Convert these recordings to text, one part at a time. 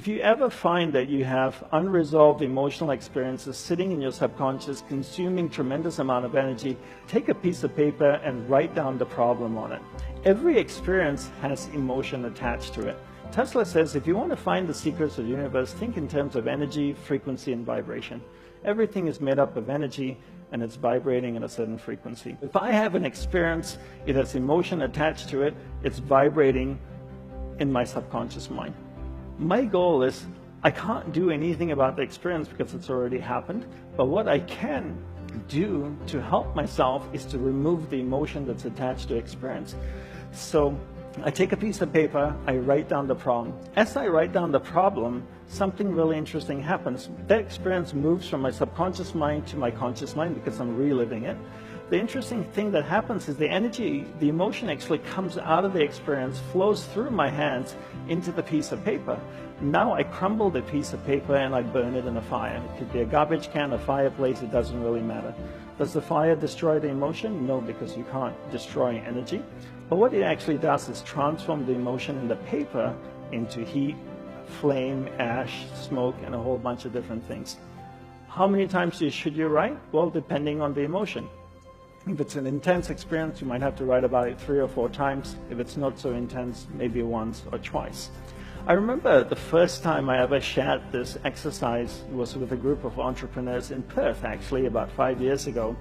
If you ever find that you have unresolved emotional experiences sitting in your subconscious, consuming tremendous amount of energy, take a piece of paper and write down the problem on it. Every experience has emotion attached to it. Tesla says if you want to find the secrets of the universe, think in terms of energy, frequency, and vibration. Everything is made up of energy, and it's vibrating at a certain frequency. If I have an experience, it has emotion attached to it, it's vibrating in my subconscious mind. My goal is, I can't do anything about the experience because it's already happened, but what I can do to help myself is to remove the emotion that's attached to experience. So I take a piece of paper, I write down the problem. As I write down the problem, something really interesting happens. That experience moves from my subconscious mind to my conscious mind because I'm reliving it. The interesting thing that happens is the energy, the emotion actually comes out of the experience, flows through my hands into the piece of paper. Now I crumble the piece of paper and I burn it in a fire. It could be a garbage can, a fireplace, it doesn't really matter. Does the fire destroy the emotion? No, because you can't destroy energy. But what it actually does is transform the emotion in the paper into heat, flame, ash, smoke, and a whole bunch of different things. How many times should you write? Well, depending on the emotion. If it's an intense experience, you might have to write about it 3 or 4 times. If it's not so intense, maybe once or twice. I remember the first time I ever shared this exercise was with a group of entrepreneurs in Perth, actually, about 5 years ago.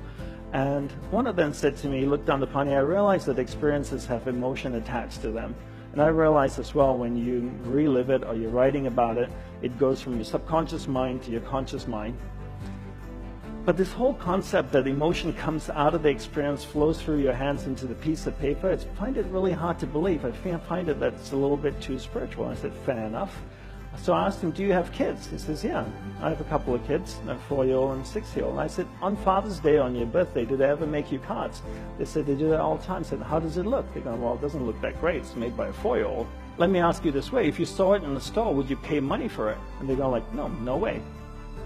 And one of them said to me, look down the pony, I realized that experiences have emotion attached to them. And I realized as well, when you relive it or you're writing about it, it goes from your subconscious mind to your conscious mind. But this whole concept that emotion comes out of the experience, flows through your hands into the piece of paper, I find it really hard to believe. I find it that's a little bit too spiritual. I said, fair enough. So I asked him, do you have kids? He says, yeah, I have a couple of kids, a 4-year-old and a 6-year-old. I said, on Father's Day, on your birthday, do they ever make you cards? They said, they do that all the time. I said, how does it look? They go, well, it doesn't look that great. It's made by a 4-year-old. Let me ask you this way. If you saw it in the store, would you pay money for it? And they go like, no, no way.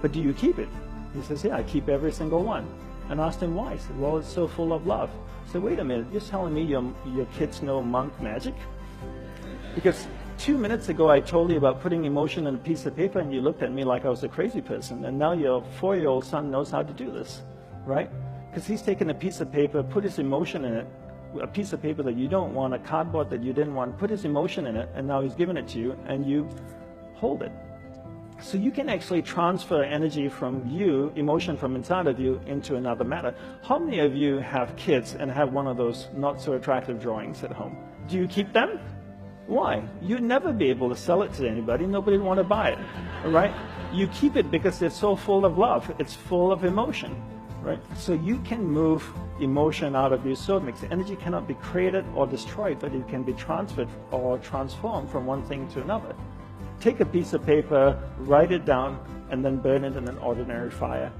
But do you keep it? He says, yeah, I keep every single one. And I asked him why. He said, well, it's so full of love. I said, wait a minute, you're telling me your kids know monk magic? Because 2 minutes ago I told you about putting emotion in a piece of paper and you looked at me like I was a crazy person. And now your 4-year-old son knows how to do this, right? Because he's taken a piece of paper, put his emotion in it, a piece of paper that you don't want, a cardboard that you didn't want, put his emotion in it, and now he's given it to you and you hold it. So you can actually transfer energy from you, emotion from inside of you, into another matter. How many of you have kids and have one of those not so attractive drawings at home? Do you keep them? Why? You'd never be able to sell it to anybody. Nobody would want to buy it, right? You keep it because it's so full of love. It's full of emotion, right? So you can move emotion out of you. So it makes energy cannot be created or destroyed, but it can be transferred or transformed from one thing to another. Take a piece of paper, write it down, and then burn it in an ordinary fire.